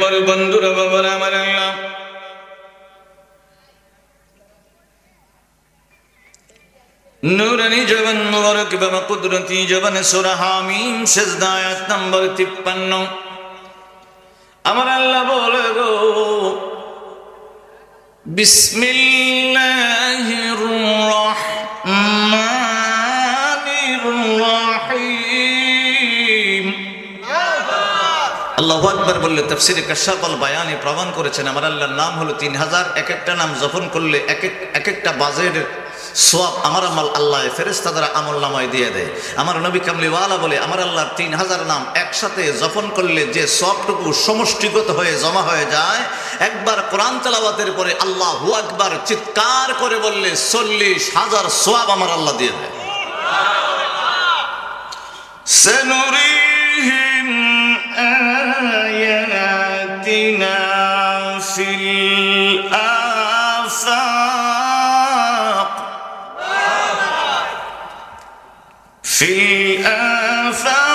আমার বন্ধুরা বাবারা আমার আল্লাহ নূরানি জবান মুবারক বাবা কুদরতি জবান সূরা হামিম সিজদা আয়াত নম্বর 53 আমার আল্লাহ বলে গো বিসমিল্লাহির রহমানির রহিম। আল্লাহু আকবার বললে তাফসীরে কাশফুল বায়ানে প্রমাণ করেছেন আমার আল্লাহর নাম হলো 3000, এক একটা নাম যখন করলে এক একটা বাজের সওয়াব আমার আল্লাহ ফেরেশতা দ্বারা আমলনামায় দিয়ে দেয়। আমার নবী কামলিওয়ালা বলে আমার আল্লাহর 3000 নাম একসাথে যপন করলে যে সওয়াবটুকু সমষ্টিগত হয়ে জমা হয়ে যায়, একবার কোরআন তেলাওয়াতের পরে আল্লাহু আকবার চিৎকার করে বললে 40,000 সওয়াব আমার আল্লাহ দিয়ে দেয়। সানুরিহিম আয়াতিনা ফিল আফাক في الآفاق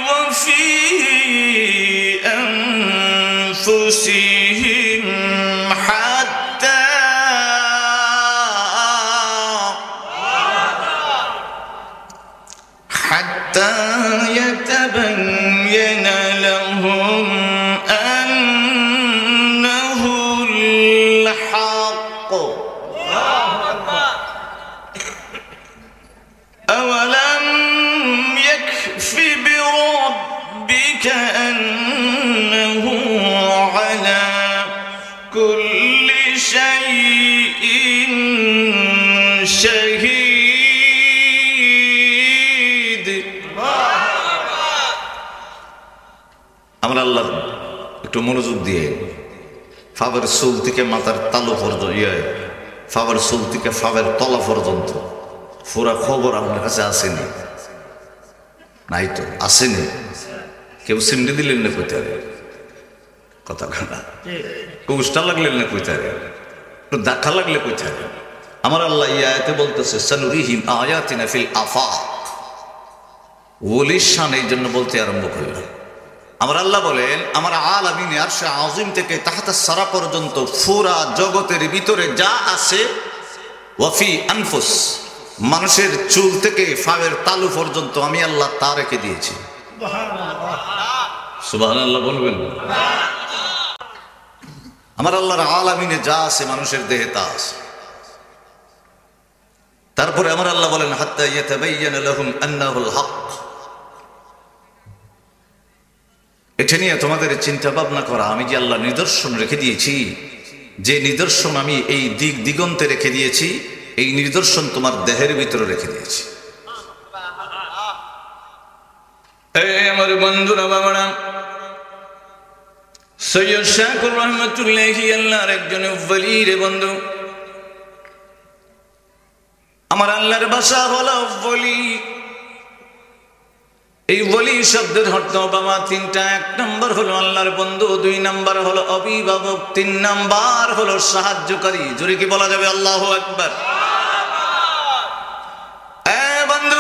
وفي أنفسهم حتى يتبين لهم أنه الحق أولم يكف بربك أنه على كل شيء شهيد। আমরা আল্লাহ একটু মনোযোগ দিয়ে ফাবের চুল থেকে মাথার তালু পর্যন্ত ফাবের চুল থেকে ফাবের তলা পর্যন্ত পুরা খবর আপনার কাছে আসেনি? নাই তো, আসেনি। কেউ সিমড়ি দিলেন না কইতে কথা কানা, কৌষ্টা লাগলেন না কইতে, একটু দেখা লাগলে কইতে। আমার আল্লাহ ইয়াতে বলতেছে সানুরিহিম আয়াতিনা ফিল আফাক, ওলির শান এই জন্য বলতে আরম্ভ করল। আমার আল্লাহ বলেন আমার আলামিনে আরশে আজিম থেকে তাহতা সারা পর্যন্ত পুরা জগতের ভিতরে যা আছে, ওয়াফি আনফুস, মানুষের চুল থেকে ফাবের তালু পর্যন্ত আমি আল্লাহ তা রেখে দিয়েছি। সুবহানাল্লাহ বলবেন। আমার আল্লাহর আলামিনে যা আছে মানুষের দেহে তা আছে। তারপরে আমার আল্লাহ বলেন হাত্তা ইয়াতাবায়্যানা লাহুম আন্নাহুল হক। এটা নিয়ে তোমাদের চিন্তা ভাবনা করা, আমি যে আল্লাহ নিদর্শন রেখে দিয়েছি, যে নিদর্শন আমি এই দিক দিগন্তে রেখে দিয়েছি, এই নিদর্শন তোমার দেহের ভিতরে রেখে দিয়েছি। আমার বন্ধুরা বাবারা, সৈয়দ শাকুর রহমতুল্লাহি আল্লাহর একজন ওলি রে বন্ধু। আমার আল্লাহর ভাষা হলো ওলি। এই ওলি শব্দের অর্থ বাবা তিনটা। 1 নম্বর হলো আল্লাহর বন্ধু, 2 নম্বর হলো অভিভাবক, 3 নম্বর হলো সাহায্যকারী। জোরে কি বলা যাবে আল্লাহু আকবার? বন্ধু,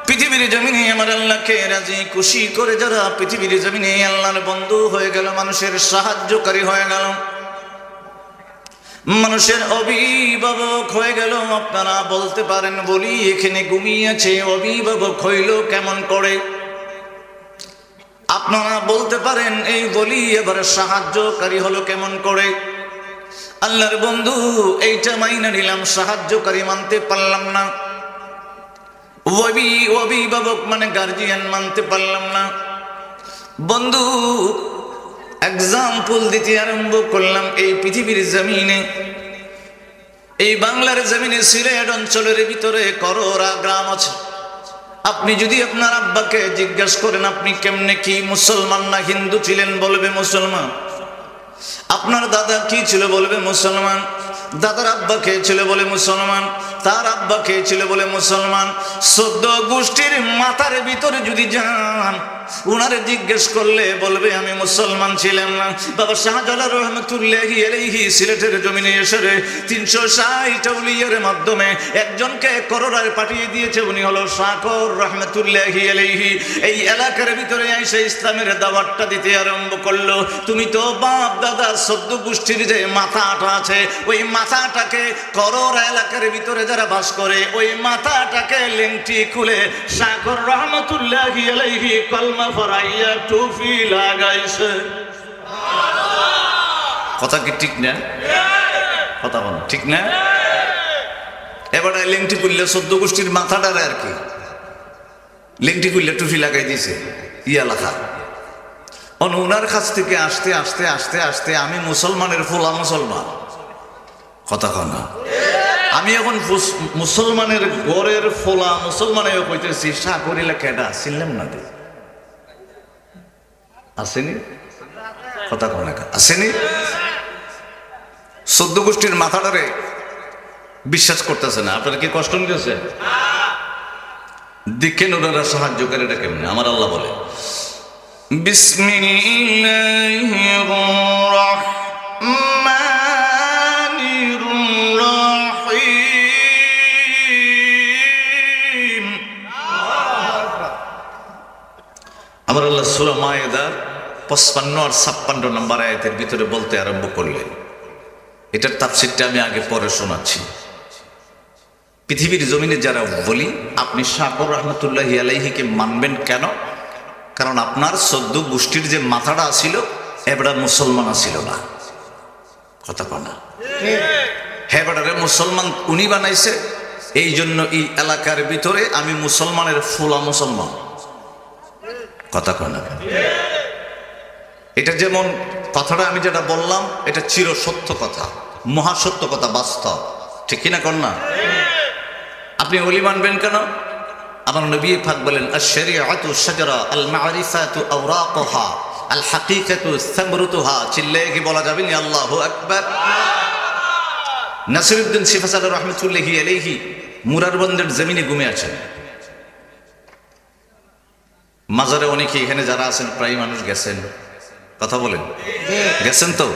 পৃথিবীর জমিনে আমার আল্লাহকে রাজি খুশি করে যারা পৃথিবীর জমিনে আল্লাহর বন্ধু হয়ে গেল, মানুষের সাহায্যকারী হয়ে গেল, মানুষের অভিভাবক হয়ে গেল, আপনারা বলতে পারেন বলি এখানে ঘুমিয়েছে, অভিভাবক হইল কেমন করে? আপনারা বলতে পারেন এই বলি এবার সাহায্যকারী হলো কেমন করে? আল্লাহর বন্ধু এইটা মাইনা নিলাম, সাহায্যকারী মানতে পারলাম না। অভিভাবক মানে গার্জিয়ান মানতে পারলাম না। বন্ধু এক্সাম্পল দিতে আরম্ভ করলাম। এই পৃথিবীর জমিনে, এই বাংলার জমিনে সিলেট অঞ্চলের ভিতরে করোড়া গ্রাম আছে। আপনি যদি আপনার আব্বাকে জিজ্ঞাসা করেন আপনি কেমনে কি মুসলমান না হিন্দু ছিলেন, বলবে মুসলমান। আপনার দাদা কি ছিল, বলবে মুসলমান। দাদার আব্বা কে ছিল, বলে মুসলমান। তার আব্বা কে ছিল বলে মুসলমান। 14 গোষ্ঠীর মাথার ভিতরে যদি যান, উনারে জিজ্ঞেস করলে বলবে আমি মুসলমান ছিলাম না। বাবা শাহজালাল রহমতুল্লাহি আলাইহি সিলেটের জমিনে এসে 360 আউলিয়ার মাধ্যমে একজনকে করোড়ায় পাঠিয়ে দিয়েছে, উনি হলো শাকর রহমতুল্লাহি আলাইহি। এই এলাকার ভিতরে এসে ইসলামের দাওয়াতটা দিতে আরম্ভ করলো। তুমি তো বাপ দাদা 14 গোষ্ঠীর যে মাথাটা আছে, ওই মাথাটাকে করোড়া এলাকার ভিতরে যারা বাস করে, ওই মাথাটাকে লেংটি খুলে শাকর রহমতুল্লাহি আলাইহি কলমা ফরাইয়া টুপি লাগাইছে। কথা কি ঠিক না? কথা বল ঠিক না? এবারে লেংটি খুললে 14 গোষ্ঠীর মাথাটারে আর কি লেংটি খুললে টুপি লাগাই দিয়েছে ইয়া লেখা। ওনার কাছ থেকে আসতে আসতে আসতে আসতে আমি মুসলমানের ফোলা মুসলমান। কথা কন না? আমি এখন মুসলমানের গড়ের ফোলা মুসলমানেও কইতেছি শাহ করিলে কেডা চিনলাম না দে আসেনি। কথা কন আসেনি? 14 গোষ্ঠীর মাথাটারে বিশ্বাস করতেছে না। আপনারা কি কষ্ট নিতেছে? দেখেন ওনারা সাহায্য করে এটা কেমনে। আমার আল্লাহ বলে বিসমিল্লাহির রাহমানির রাহিম। আমার আল্লাহ সূরা মায়েদার 55 আর 56 নম্বর আয়াতের ভিতরে বলতে আরম্ভ করলেন। এটার তাফসীরটা আমি আগে পরে শোনাচ্ছি। পৃথিবীর জমিনে যারা বলি আপনি শাকর রহমতুল্লাহি আলাইহিকে মানবেন কেন? কারণ আপনার 14 গোষ্ঠীর যে মাথাটা ছিল এবারে মুসলমান ছিল না। কথা কনা হেবারে মুসলমান উনি বানাইছে। এই জন্য এই এলাকার ভিতরে আমি মুসলমানের ফোলা মুসলমান। কথা কনা এটা যেমন কথাটা আমি যেটা বললাম এটা চির সত্য কথা, মহাসত্য কথা, বাস্তব। ঠিক কিনা কন্যা? আপনি ওলি মানবেন কেন? আমার নবী পাক বলেন আশ-শরীআতু শাজারা আল মা'রিফাতু আওরাকুহা আল হাকীকাতু সামরুতুহা। চিল্লায়ে কি বলা যাবে না আল্লাহু আকবার? নাসিরউদ্দিন সিফাসালী রাহমাতুল্লাহি আলাইহি মুরারবন্দের জমিনে ঘুমে আছেন। মাজারে অনেকে এখানে যারা আছেন প্রায় মানুষ গেছেন। কথা বলেন গেছেন তো?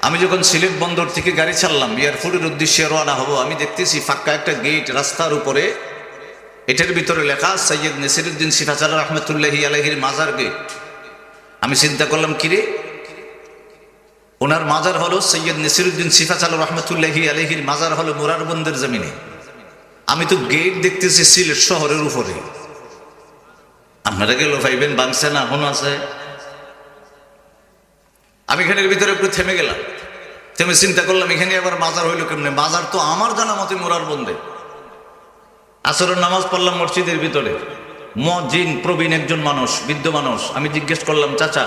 আমি যখন সিলেট বন্দর থেকে গাড়ি ছাড়লাম এয়ারপোর্টের উদ্দেশ্যে রওনা হব, আমি দেখতেছি ফাঁকা একটা গেট রাস্তার উপরে, এটার ভিতরে লেখা সৈয়দ নাসিরউদ্দিন সিফাসালী রাহমাতুল্লাহি আলাইহির মাজার গেট। আমি চিন্তা করলাম কিরে, ওনার মাজার হলো সৈয়দ নাসিরউদ্দিন সিফাসালী রাহমাতুল্লাহি আলাইহির মাজার হলো মুরারবন্দের জমিনে। আমি তো গেট দেখতেছি সিলেট শহরের উপরে। আপনারা গেল ভাইবেন বাংছে না এখনো আছে। আমি এখানের ভিতরে একটু থেমে গেলাম, থেমে চিন্তা করলাম এখানে আবার মাজার হইলো কেমনে? মাজার তো আমার জানা মতে মুরারবন্দে। আসরের নামাজ পড়লাম মসজিদের ভিতরে, মুয়াজ্জিন প্রবীণ একজন মানুষ, বৃদ্ধ মানুষ। আমি জিজ্ঞেস করলাম চাচা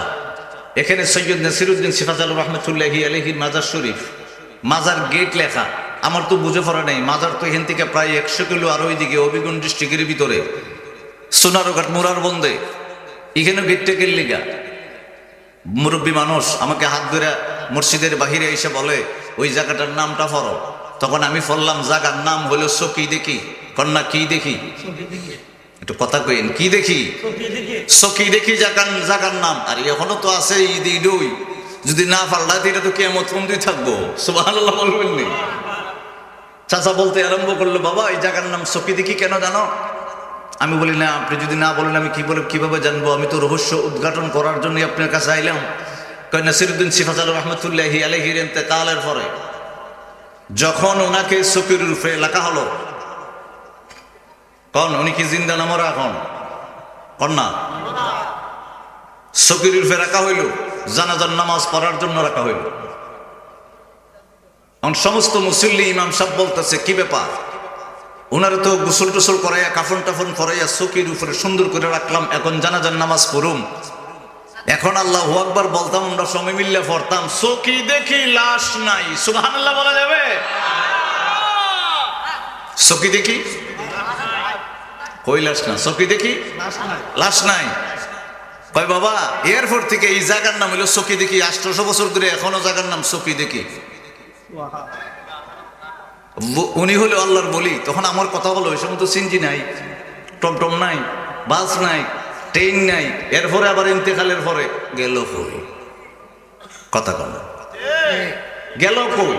এখানে সৈয়দ নাসিরউদ্দিন সিফাসালী রাহমাতুল্লাহি আলাইহির মাজার শরীফ, মাজার গেট লেখা, আমার তো বুঝে পড়া নেই। মাজার তো এখান থেকে প্রায় 100 কিলো আর ওইদিকে হবিগঞ্জ ডিস্ট্রিক্টের ভিতরে সোনারঘাট মুরারবন্দে, এখানে গেটটা কে লিগা? মুরব্বী মানুষ আমাকে হাত ধরে মসজিদের বাহিরে এসে বলে ওই জায়গাটার নামটা পড়ো। তখন আমি বললাম জায়গার নাম হলো চকি দেখি। কন্যা কি দেখি? একটু কথা কইন, কি দেখি? চকি দেখি জায়গার নাম। আর এখনো তো আছে ঈদ ঈদই, যদি না পাল্টাতে এটা তো কিয়ামত পর্যন্তই থাকবো। সুবহানাল্লাহ বলবেন নি? চাচা বলতে আরম্ভ করলো বাবা এই জায়গার নাম চকি দেখি কেন জানো? আমি বলি না, আপনি যদি না বলেন আমি কিভাবে জানবো? আমি তো রহস্য উদ্ঘাটন করার জন্য আপনার কাছে আইলাম। নাসিরউদ্দিন সিফাসালী রাহমাতুল্লাহি আলাইহির ইন্তেকালের পরে যখন ওনাকে চকির রূপে লেখা হলো, কোন উনি কি জিন্দা না মরা? এখন কন্যা চকির রূপে রাখা হইল, জানাজার নামাজ পড়ার জন্য রাখা হইল। এখন সমস্ত মুসল্লি ইমাম সাহেব বলতেছে কি ব্যাপার? ওনারা তো গোসল টোসল করাইয়া কাফন টাফন করাইয়া চকির উপরে সুন্দর করে রাখলাম, এখন জানাজার নামাজ পড়ুম। এখন আল্লাহু আকবার বলতাম, আমরা সময় মিললে পড়তাম, চকি দেখি লাশ নাই। সুবহানাল্লাহ বলা যাবে? চকি দেখি কই লাশ না, চকি দেখি লাশ নাই। কয় বাবা এয়ারপোর্ট থেকে এই জায়গার নাম হলো চকি দেখি, 800 বছর ধরে এখনো জায়গার নাম চকি দেখি। উনি হলো আল্লাহর বলি। তখন আমার কথা হলো ওই সময় তো সিনজি নাই, টমটম নাই, বাস নাই, ট্রেন নাই, এরপরে আবার ইন্তেকালের পরে গেল কই? কথা কন, গেল কই?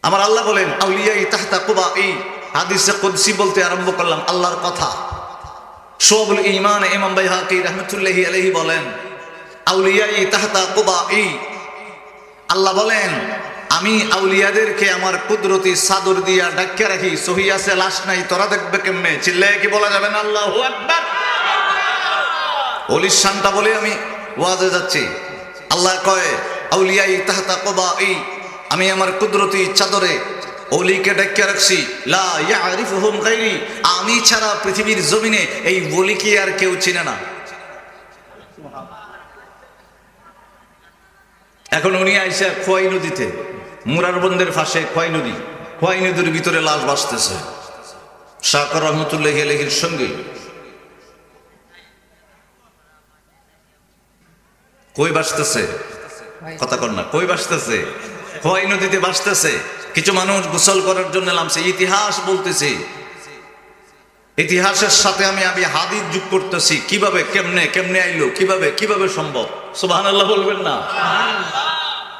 আমার আল্লাহ বলেন আউলিয়াই তাহতা কুবাই, হাদিসে কুদসি বলতে আরম্ভ করলাম আল্লাহর কথা। শুআবুল ঈমান ইমাম বাইহাকী রাহমাতুল্লাহি আলাইহি বলেন আউলিয়াই তাহতা কুবাই, আল্লাহ বলেন আমি আউলিয়াদেরকে আমার কুদরতি চাদর দিয়া ঢাকা রাখি। সহি আছে, লাশ নাই, তোরা দেখবে কেমনে? চিল্লায়ে কি বলা যাবে না আল্লাহু আকবার? ওলির শানটা বলে আমি ওয়াজে যাচ্ছি। আল্লাহ কয় আউলিয়াই তাহতা কুবাই, আমি আমার কুদরতি চাদরে ওলিকে ঢাকা রাখছি। লা ইয়ারিফুহুম গায়রি, আমি ছাড়া পৃথিবীর জমিনে এই ওলিকে আর কেউ চিনে না। এখন উনি আইসা খোয়াই নদীতে, মুরারবন্দের পাশে খোয়াই নদী, খোয়াই নদীর ভিতরে লাশ ভাসতেছে। শাকর রহমতুল্লাহি আলাইহির সঙ্গে কই ভাসতেছে? কথা কর না, কই ভাসতেছে? খোয়াই নদীতে ভাসতেছে। কিছু মানুষ গোসল করার জন্য নামছে। ইতিহাস বলতেছি, ইতিহাসের সাথে আমি হাদিস যোগ করতেছি। কিভাবে, কেমনে কেমনে আইলো, কিভাবে কিভাবে সম্ভব? সুবহানাল্লাহ বলবেন না?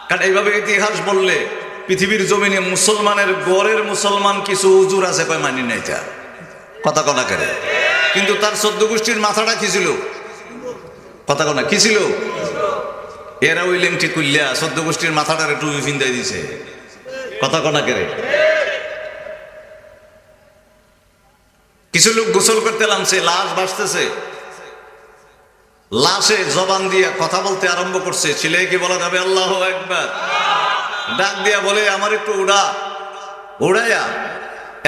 কারণ এইভাবে ইতিহাস বললে পৃথিবীর জমিনে মুসলমানের গড়ের মুসলমান কিছু হুজুর আছে, কয় মানি নাই যা। কথা কনা করে, কিন্তু তার 14 গোষ্ঠীর মাথাটা কি ছিল? কথা কনা কি ছিল? এরা ওই লেংটি কুল্লা 14 গোষ্ঠীর মাথাটারে টুপি ফিন্দাই দিছে। কথা কনা করে কিছু লোক গোসল করতে নামছে, লাশ ভাসতেছে, লাশে জবান দিয়ে কথা বলতে আরম্ভ করছে। ছেলে কি বলা যাবে আল্লাহু আকবার? ডাক দিয়া বলে আমার একটু উড়াইয়া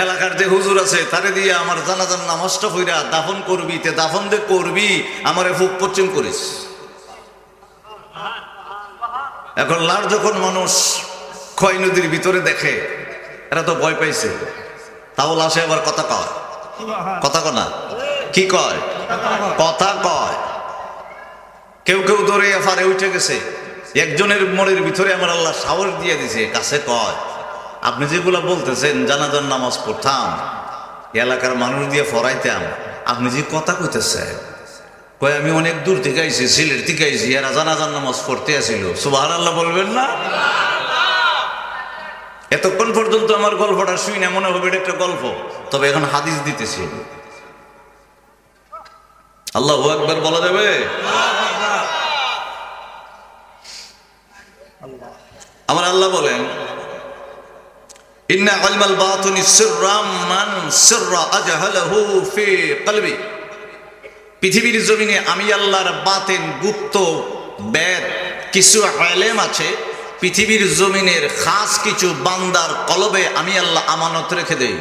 এলাকার যে হুজুর আছে তারে দিয়ে আমার জানাজার নামাজটা কইরা দাফন করবি, তে দাফন দে করবি, আমারে ফুক পশ্চিম করিস। এখন লাশ যখন মানুষ খোয়াই নদীর ভিতরে দেখে, এরা তো ভয় পাইছে, তাও লাশে আবার কথা কয়। কথা কনা কি কয়? কথা কয়। কেউ কেউ দৌড়ে ফারে উঠে গেছে। একজনের মনের ভিতরে আমার আল্লাহ সাহস দিয়ে দিছে, কাছে কয় আপনি যেগুলা বলতেছেন জানাজার নামাজ পড়তাম, এলাকার মানুষ দিয়ে ফরাইতাম, আপনি যে কথা কইতেছেন, কয় আমি অনেক দূর থেকে আইছি, সিলেট থেকে আইছি, এরা জানাজার নামাজ পড়তে আসিল। সুবহানাল্লাহ বলবেন না? এতক্ষণ পর্যন্ত আমার গল্পটা শুই না, মনে হবে এটা একটা গল্প, তবে এখন হাদিস দিতেছি। আল্লাহু আকবার বলা যাবে? আমার আল্লাহ বলেন ইন্না ইলমাল বাতিনি সিররাম মান সিররা আজহালাহু ফি কলবি, পৃথিবীর জমিনে আমি আল্লাহর বাতিন গুপ্ত বেদ কিছু ইলম আছে, পৃথিবীর জমিনের খাস কিছু বান্দার কলবে আমি আল্লাহ আমানত রেখে দেই।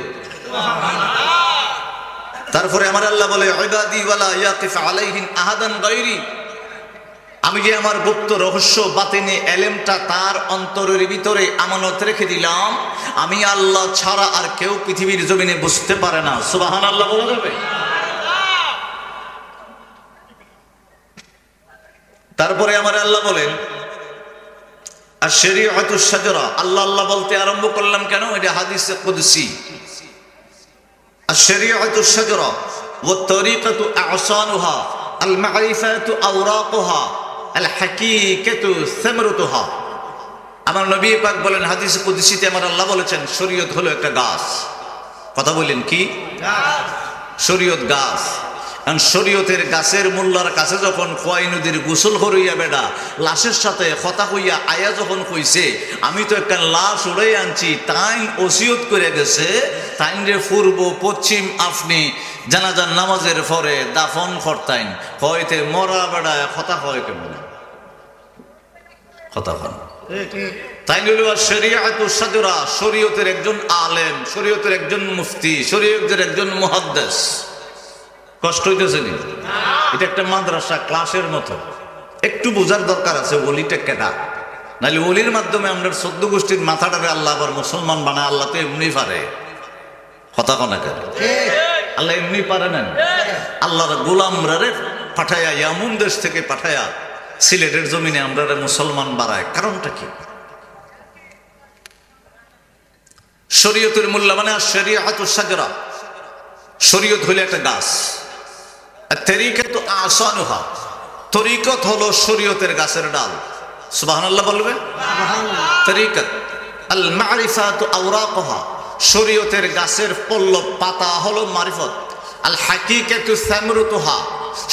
তারপরে আমার আল্লাহ বলে ইবাদি ওয়ালা ইয়াকিফ আলাইহিন আহাদান গায়রি, আমি যে আমার গুপ্ত রহস্য বাতিনি এলেমটা তার অন্তরের ভিতরে আমানত রেখে দিলাম, আমি আল্লাহ ছাড়া আর কেউ পৃথিবীর জমিনে বুঝতে পারে না। সুবহানাল্লাহ বলা যাবে? তারপরে আমার আল্লাহ বলেন আর শরীয়তু শাজরা, আল্লাহ আল্লাহ বলতে আরম্ভ করলাম কেন? এটা হাদিসে কুদসি। আর শরীয়তু শাজরা ওয়া তরিকাতু আসানুহা আল মারিফাতু আওরাকুহা আল হাকিকাতু সামরতুহা। আমার নবী পাক বলেন হাদিসে কুদসিতে আমার আল্লাহ বলেছেন শরীয়ত হলো একটা গাছ। কথা বলেন কি? গাছ। শরীয়ত গাছ। কারণ শরীয়তের গাছের মোল্লার কাছে যখন খোয়াই নদীর গোসল করিয়া বেডা লাশের সাথে কথা কইয়া আয়া যখন কইছে আমি তো একটা লাশ উড়াই আনছি, তাই ওসিয়ত করে গেছে তাই রে পূর্ব পশ্চিম আপনি জানাজার নামাজের পরে দাফন করতাইন, হয়তে মরা বেড়ায় কথা হয় কেমন? কথা হয় তাই হইল শরীয়তু শাজরা, শরীয়তের একজন আলেম, শরীয়তের একজন মুফতি, শরীয়তের একজন মুহাদ্দিস। কষ্ট হইতেছে নি? এটা একটা মাদ্রাসা ক্লাসের মতো, একটু বোঝার দরকার আছে ওলিটা কেটা, নাহলে ওলির মাধ্যমে আমরা 14 গোষ্ঠীর মাথাটারে আল্লাহ আবার মুসলমান বানায়। আল্লাহ তো এমনি পারে। কথা কনা করে আল্লাহ এমনি পারে না। আল্লাহর গোলামরারে পাঠায়া ইয়ামুন দেশ থেকে পাঠায়া সিলেটের জমিনে আমরা মুসলমান বাড়ায়, কারণটা কি? শরীয়তের মূল্য মানে আশ-শরীআতু শাজরা, শরীয়ত হলো একটা গাছ। আর তরিকাতু আসানুহা, তরিকত হলো শরীয়তের গাছের ডাল। সুবহানাল্লাহ বলবে। তরিকত আল মারিফাতু আওরাকুহা, শরীয়তের গাছের পল্লব পাতা হলো মারিফত। আল হাকিকাতু সামরুতুহা,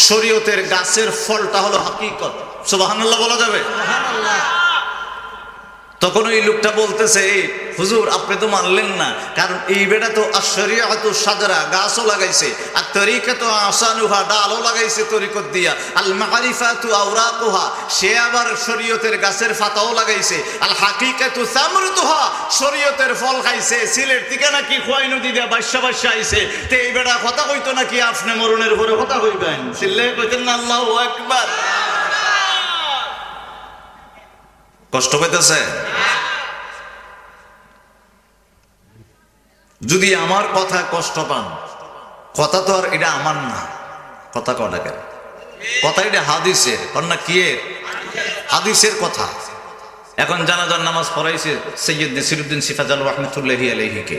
শরীয়তের গাছের ফলটা হলো হাকিকত। সুবহানাল্লাহ বলা যাবে। তখন ওই লোকটা বলতেছে, হুজুর আপনি তো মানলেন না, কারণ এই বেটা তো আশ-শরীআতু শাজরা, গাছও লাগাইছে, আর তরিকাতু আসানুহা, ডালও লাগাইছে তরিকত দিয়া। আল মারিফাতু আওরাকুহা, সে আবার শরীয়তের গাছের পাতাও লাগাইছে। আল হাকিকাতু সামরুতুহা, শরীয়তের ফল খাইছে। সিলেট থেকে নাকি খোয়াই নদী দিয়া বাদশা বাদশা আইছে। তে এই বেটা কথা কইতো নাকি আপনি মরণের পরে কথা কইবেন? সিল্লে কইতেন না আল্লাহু আকবার। কষ্ট পাইতেছে? যদি আমার কথা কষ্ট পান, কথা তো আর এটা আমার না, কথা কটা কেন? কথা এটা হাদিসের, না কি এর? হাদিসের কথা। এখন জানাজার নামাজ পড়াইছে সৈয়দ নাসিরউদ্দিন সিফাজাল রাহমাতুল্লাহি আলাইহিকে।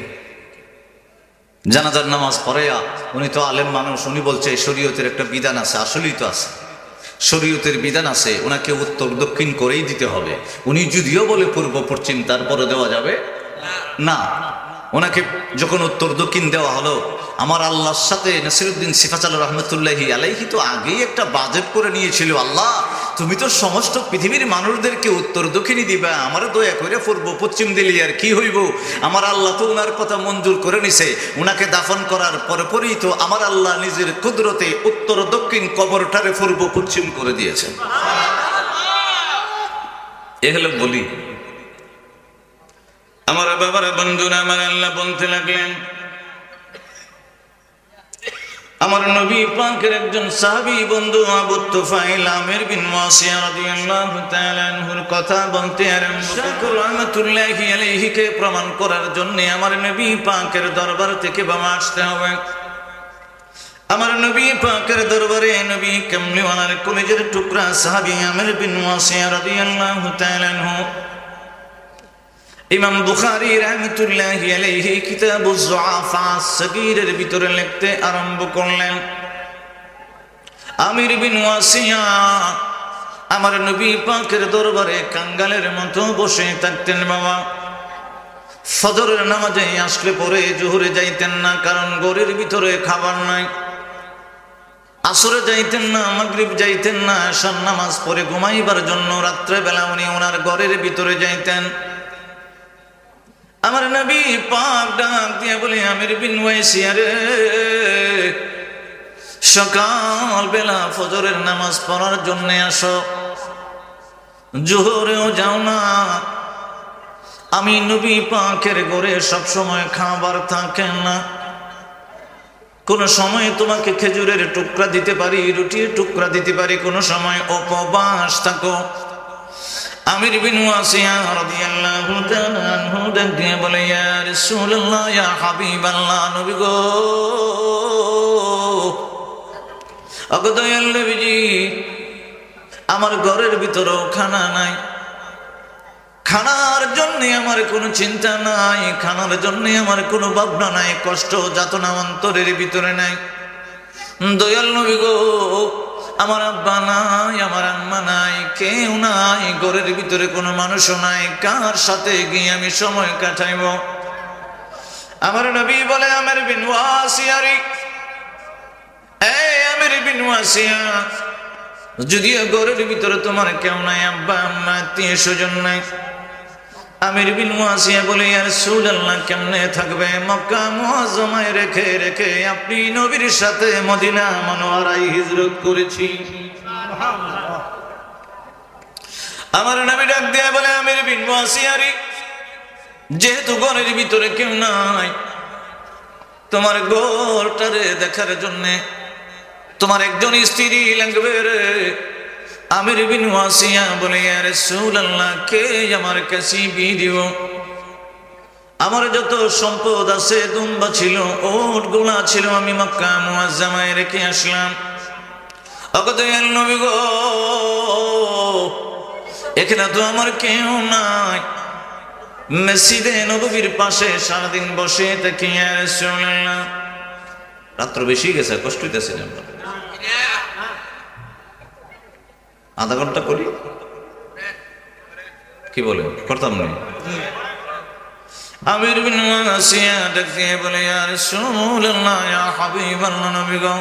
জানাজার নামাজ পড়াইয়া, উনি তো আলেম মানুষ, উনি বলছে শরীয়তের একটা বিধান আছে। আসলেই তো আছে, শরীয়তের বিধান আছে, ওনাকে উত্তর দক্ষিণ করেই দিতে হবে। উনি যদিও বলে পূর্ব পশ্চিম, তারপরে দেওয়া যাবে না। ওনাকে যখন উত্তর দক্ষিণ দেওয়া হলো, আমার আল্লাহর সাথে নাসিরউদ্দিন সিফাজাল রাহমাতুল্লাহি আলাইহি তো আগেই একটা বাজেট করে নিয়েছিল, আল্লাহ তুমি তো সমস্ত পৃথিবীর মানুষদেরকে উত্তর দক্ষিণই দিবা, আমার দয়া করে পূর্ব পশ্চিম দিলি আর কি হইব। আমার আল্লাহ তো ওনার কথা মঞ্জুর করে নিছে। ওনাকে দাফন করার পরপরই তো আমার আল্লাহ নিজের কুদরতে উত্তর দক্ষিণ কবরটারে পূর্ব পশ্চিম করে দিয়েছেন। এ হলো বলি। আমার বাবার বন্ধুরা, আমার আল্লাহ বলতে লাগলেন, আমার নবী পাকের একজন সাহাবী বন্ধু আবু তুফাইল আমির বিন ওয়াসিয়া রাদিয়াল্লাহু তাআলা আনহুর কথা বলতে আরম্ভ করলেন। রাহমাতুল্লাহি আলাইহি কে প্রমাণ করার জন্য আমার নবী পাকের দরবার থেকে বাবা আসতে হবে। আমার নবী পাকের দরবারে নবী কামলিওয়ালার কলেজের টুকরা সাহাবী আমির বিন ওয়াসিয়া রাদিয়াল্লাহু তাআলা আনহু ইমাম বুখারী রাহমাতুল্লাহি আলাইহি কিতাবুজ যুআফা সগীরের ভিতরে লিখতে আরম্ভ করলেন, আমির বিন ওয়াসিয়া আমার নবী পাকের দরবারে কাঙ্গালের মতো বসে থাকতেন। বাবা ফজরের নামাজে আসলে পরে জোহরে যাইতেন না, কারণ ঘরের ভিতরে খাবার নাই। আসরে যাইতেন না, মাগরিব যাইতেন না, এশার নামাজ পড়ে ঘুমাইবার জন্য রাত্রেবেলা উনি ওনার ঘরের ভিতরে যাইতেন। আমার নবী পাক ডাক দিয়ে বলে, আমির বিন ওয়াসিয়া রে, সকাল বেলা ফজরের নামাজ পড়ার জন্য আসো, জোহরেও যাও না। আমি নবী পাকের ঘরে সবসময় খাবার থাকে না, কোন সময় তোমাকে খেজুরের টুকরা দিতে পারি, রুটির টুকরা দিতে পারি, কোন সময় উপবাস থাকো। আমির বিন ওয়াসিয়া রাদিয়াল্লাহু তাআলা আনহু ডাক দিয়ে বলে, ইয়া রাসূলুল্লাহ, ইয়া হাবিবাল্লাহ, নবী গো, ওগো দয়াল নবীজি, আমার ঘরের ভিতরেও খানা নাই, খানার জন্য আমার কোনো চিন্তা নাই, খানার জন্য আমার কোনো ভাবনা নাই, কষ্ট যাতনা অন্তরের ভিতরে নাই। দয়াল নবী গো, আমার আব্বা নাই, আমার আম্মা নাই, কেউ নাই, ঘরের ভিতরে কোনো মানুষও নাই, কার সাথে গিয়ে আমি সময় কাটাইব? আমার নবী বলে, আমির বিন ওয়াসিয়া রে, এই আমির বিন ওয়াসিয়া, যদিও ঘরের ভিতরে তোমার কেউ নাই, আব্বা আম্মা আত্মীয় স্বজন নাই। আমির বিন ওয়াসিয়া বলে, ইয়া রাসূলুল্লাহ, কেমনে থাকবে? মক্কা মুআজ্জামায় রেখে রেখে আপনি নবীর সাথে মদিনা মুনাওয়ারায় হিজরত করেছি। আমার নবী ডাক দিয়ে বলে, আমির বিন ওয়াসিয়া রে, যেহেতু ঘরের ভিতরে কেউ নাই, তোমার ঘরটারে দেখার জন্যে তোমার একজন স্ত্রী লাগবে রে। আমির বিন ওয়াসিয়া বলে, ইয়া রাসূলুল্লাহ, কে আমার কাছে বিয়ে দিব? আমার যত সম্পদ আছে, দুম্বা ছিল, ওট গোলা ছিল, আমি মক্কা মুআজ্জামায় রেখে আসলাম। ওগো দয়াল নবী গো, এখানে তো আমার কেউ নাই, মসজিদে নববীর পাশে সারাদিন বসে থাকি। ইয়া রাসূলুল্লাহ, রাত্র বেশি গেছে, কষ্ট হইতেছে না? আধা ঘন্টা করি, কি বলেন? করতাম না? আমির বিন ওয়াসিয়া ডাক দিয়ে বলে, ইয়া রাসূলুল্লাহ, ইয়া হাবিবাল্লাহ, নবী গো,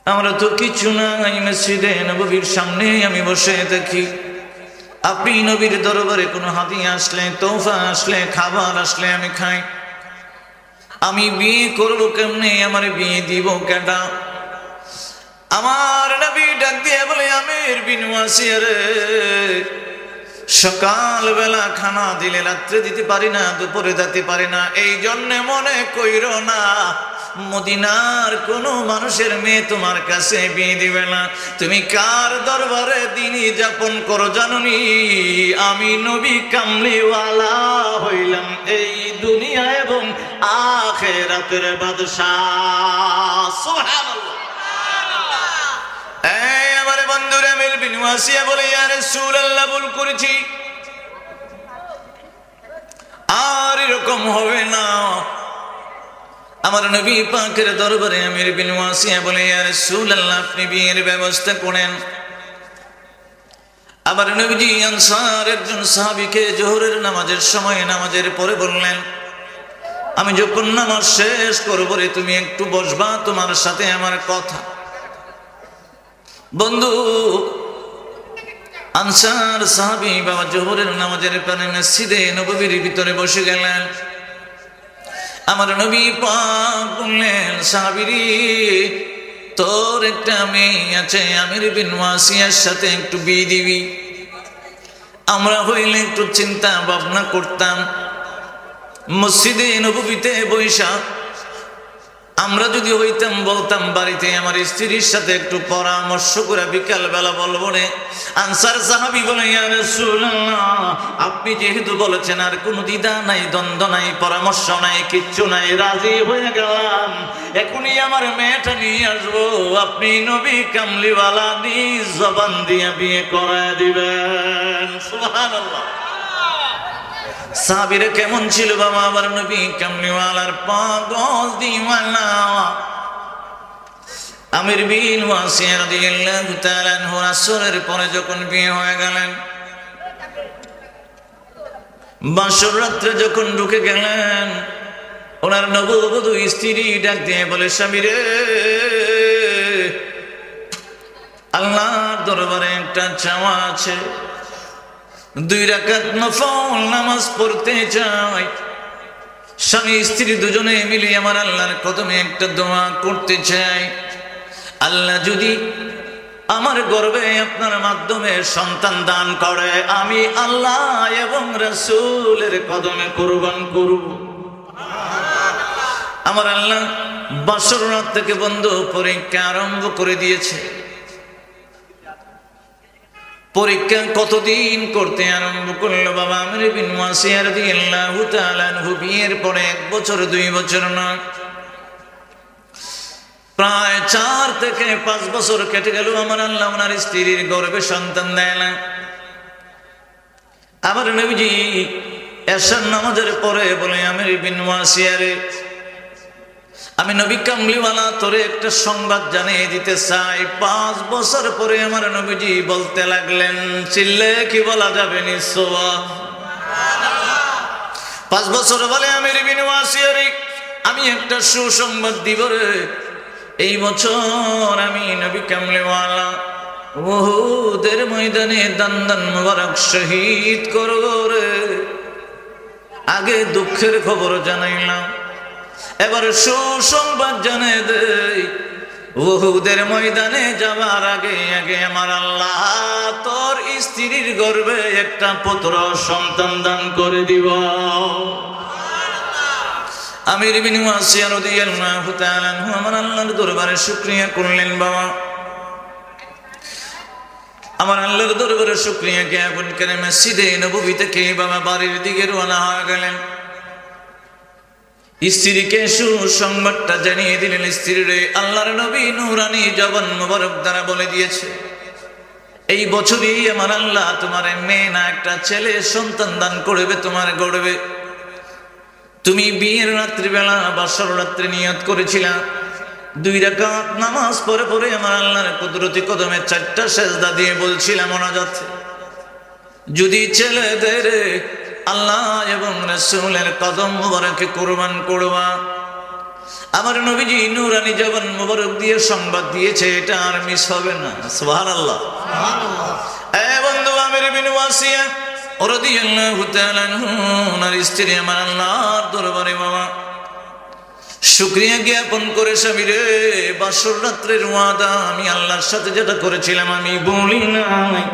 আমরা তো কিছু নাই, মসজিদে নববীর সামনে আমি বসে থাকি। আপনি নবীর দরবারে কোনো হাদিয়া আসলে, তোহফা আসলে, খাবার আসলে আমি খাই। আমি বিয়ে করবো কেমনে? আমার বিয়ে দিব কেডা? আমার নবী ডাক দিয়ে বলে, আমির বিন ওয়াসিয়া রে, সকাল বেলা খানা দিলে রাত্রে দিতে পারি না, দুপুরে দিতে পারি না, এই জন্য মনে কইরো না মদিনার কোন মানুষের মেয়ে তোমার কাছে বিয়ে দিবে না। তুমি কার দরবারে দিনই যাপন করো জানুনি? আমি নবী কামলিওয়ালা হইলাম এই দুনিয়া এবং আখিরাতের বাদশাহ। সুবহানাল্লাহ। এই আমার বন্ধুরা, আমির বিন ওয়াসিয়া বলে, ইয়া রাসূলুল্লাহ, ভুল করেছি, আর এরকম হবে না। আমার নবী পাকের দরবারে আমির বিন ওয়াসিয়া বলে, ইয়া রাসূলুল্লাহ, আপনি বিয়ের ব্যবস্থা করেন। আবার নবীজি আনসার একজন সাহাবীকে জোহরের নামাজের সময় নামাজের পরে বললেন, আমি যখন নামাজ শেষ করব রে, তুমি একটু বসবা, তোমার সাথে আমার কথা। বন্ধু, আনসার সাহাবী বাবা জোহরের নামাজের পরে মসজিদে নববীর ভিতরে বসে গেলেন। আমার নবী পাক বললেন, সাহাবীরে, তোর একটা মেয়ে আছে, আমির বিন ওয়াসিয়ার সাথে একটু বিয়ে দিবি। আমরা হইলে একটু চিন্তা ভাবনা করতাম, মসজিদে নববীতে বৈশা আমরা যদি হইতাম, বলতাম বাড়িতে আমার স্ত্রীর সাথে একটু পরামর্শ করে বিকাল বেলা বলবো রে। আনসার সাহাবী বলে, ইয়া রাসূলুল্লাহ, আপনি যেহেতু বলেছেন, আর কোনো দ্বিধা নাই, দ্বন্দ্ব নাই, পরামর্শ নাই, কিচ্ছু নাই, রাজি হয়ে গেলাম। এখনই আমার মেয়েটা নিয়ে আসবো, আপনি নবী কামলিওয়ালা নিজ জবান দিয়ে বিয়ে করায় দিবেন। সুবহানাল্লাহ। সাহাবীরা কেমন ছিল বাবা? আবার নবী কামলিওয়ালার পাগল দিওয়ানা আমির বিন ওয়াসিয়া রাদিয়াল্লাহু তাআলা আনহু আসরের পরে যখন বিয়ে হয়ে গেলেন, বাসর রাত্রে যখন ঢুকে গেলেন, ওনার নববধূ স্ত্রী ডাক দিয়ে বলে, স্বামী রে, আল্লাহর দরবারে একটা চাওয়া আছে, 2 রাকাত নফল নামাজ পড়তে চাই। স্বামী স্ত্রী দুজনে মিলে আমার আল্লাহর কদমে একটা দোয়া করতে চাই। আল্লাহ যদি আমার গর্ভে আপনার মাধ্যমে সন্তান দান করে, আমি আল্লাহ এবং রাসূলের কদমে কুরবান করব। আমার আল্লাহ বাসর রাত থেকে বন্ধু পরীক্ষা আরম্ভ করে দিয়েছে। পরীক্ষা কতদিন করতে আরম্ভ করলো বাবা? আমির বিন ওয়াসিয়া রাদিয়াল্লাহু তাআলা আনহু বিয়ের পরে 1 বছর 2 বছর নয়, প্রায় 4 থেকে 5 বছর কেটে গেল। আমার আল্লাহ ওনার স্ত্রীর গর্ভে সন্তান দেয় না। আবার নবীজি এশার নামাজের পরে বলে, আমির বিন ওয়াসিয়া রে, আমি নবী কামলিওয়ালা তোরে একটা সংবাদ জানিয়ে দিতে চাই। 5 বছর পরে আমার নবীজি বলতে লাগলেন, চিল্লে কি বলা যাবে নিঃসওয়া? 5 বছর বলে, আমির বিন ওয়াসিয়া রে, আমি একটা সুসংবাদ দিব রে। এই বছর আমি নবী কামলিওয়ালা উহুদের ময়দানে দান মুবারক শহীদ করব রে। আগে দুঃখের খবর জানাইলাম, এবার সুসংবাদ জানিয়ে দেই, উহুদের ময়দানে যাবার আগে আগে আমার আল্লাহ তোর স্ত্রীর গর্ভে একটা পুত্র সন্তান দান করে দিব। আমির বিন ওয়াসিয়া রাদিয়াল্লাহু তাআলা আনহু আমার আল্লাহর দরবারে শুকরিয়া করলেন। বাবা, আমার আল্লাহর দরবারে শুকরিয়া জ্ঞাপন করে মসজিদে নববী থেকে বাবা বাড়ির দিকে রওনা হয়ে গেলেন। স্ত্রীকে সুসংবাদটা জানিয়ে দিলেন, স্ত্রী রে, আল্লাহর নবী নূরানি জবান মুবারক দ্বারা বলে দিয়েছে, এই বছরই আমার আল্লাহ তোমার মেয়ে না একটা ছেলে সন্তান দান করবে, তোমার গড়বে। তুমি বিয়ের রাত্রিবেলা বাসর রাত্রে নিয়ত করেছিলাম, 2 রাকাত নামাজ পড়ে পড়ে আমার আল্লাহর কুদরতি কদমে 4টা সেজদা দিয়ে বলছিলাম মোনাজাত, যদি ছেলেদের আল্লাহ এবং রাসূলের কদম মুবারকে কুরবান করবা। আমার নবীজি নূরানি জবান মুবারক দিয়ে সংবাদ দিয়েছে, এটা আর মিস হবে না। সুবহানাল্লাহ, সুবহানাল্লাহ। বন্ধু আমির বিন ওয়াসিয়া রাদিয়াল্লাহু তাআলা আনহু ওনার স্ত্রী আমার আল্লাহর দরবারে বাবা শুকরিয়া জ্ঞাপন করে, স্বামী রে বাসর রাত্রের ওয়াদা আমি আল্লাহর সাথে যেটা করেছিলাম আমি বলি নাই,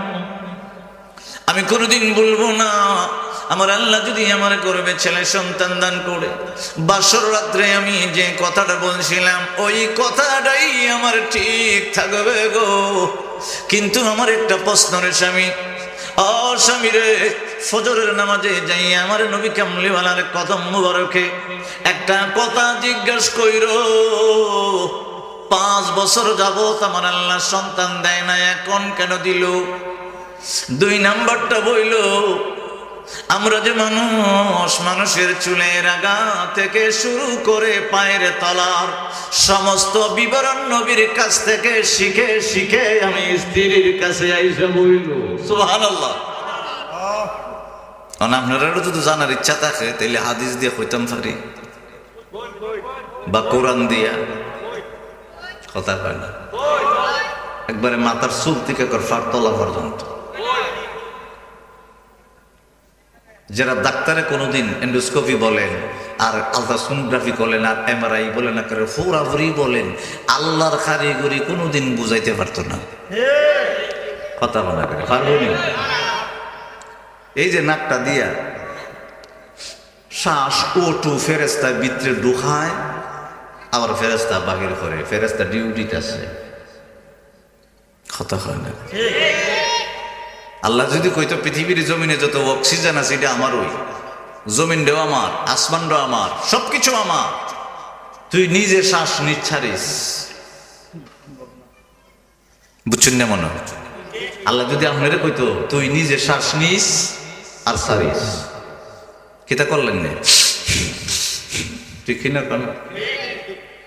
আমি কোনোদিন বলবো না। আমার আল্লাহ যদি আমার করবে ছেলে সন্তান দান করে, বাসর রাত্রে আমি যে কথাটা বলছিলাম ওই কথাটাই আমার ঠিক থাকবে গো। কিন্তু আমার একটা প্রশ্ন রে স্বামী, ও স্বামী রে, ফজরের নামাজে যাই আমার নবী কামলিওয়ালার কদম মুবারকে একটা কথা জিজ্ঞাসা কইরো, 5 বছর যাবত আমার আল্লাহ সন্তান দেয় না, এখন কেন দিল? 2 নাম্বারটা বইল, আমরা যে মানুষের চুলের আগা থেকে শুরু করে পায়ের তলার সমস্ত বিবরণ নবীর কাছ থেকে শিখে শিখে আমি স্ত্রীর কাছে আইসা বইল। সুবহানাল্লাহ। আপনারা যদি জানার ইচ্ছা থাকে তাহলে হাদিস দিয়ে কইতাম পারি বা কোরআন দিয়া, কথা কয় না, একবারে মাথার চুল থেকে ফার তলা পর্যন্ত। যারা ডাক্তারে কোনোদিন এন্ডোস্কোপি বলেন আর আলট্রাসোনোগ্রাফি বলেন আর এমআরআই বলেন না করে ফোরাফুরি বলেন, আল্লাহর কারিগরি কোনোদিন বুঝাইতে পারতো না। কথা বলা করে পারবনি। এই যে নাকটা দিয়া শ্বাস ওটু ফেরেস্তা ভিতরে ঢুকায়, আবার ফেরেস্তা বাহির করে, ফেরেস্তা ডিউটিতে আছে। কথা হয় না। আল্লাহ যদি কইতো পৃথিবীর জমিনে যত অক্সিজেন আছে এটা আমার, ওই জমিনটাও আমার, আসমানটাও আমার, সবকিছু আমার, তুই নিজে শ্বাস নিচ্ছারিস, বুঝছেন না মনে? আল্লাহ যদি আপনারে কইতো তুই নিজে শ্বাস নিস আর সারিস, কিতা করলেন না? ঠিক না? কেন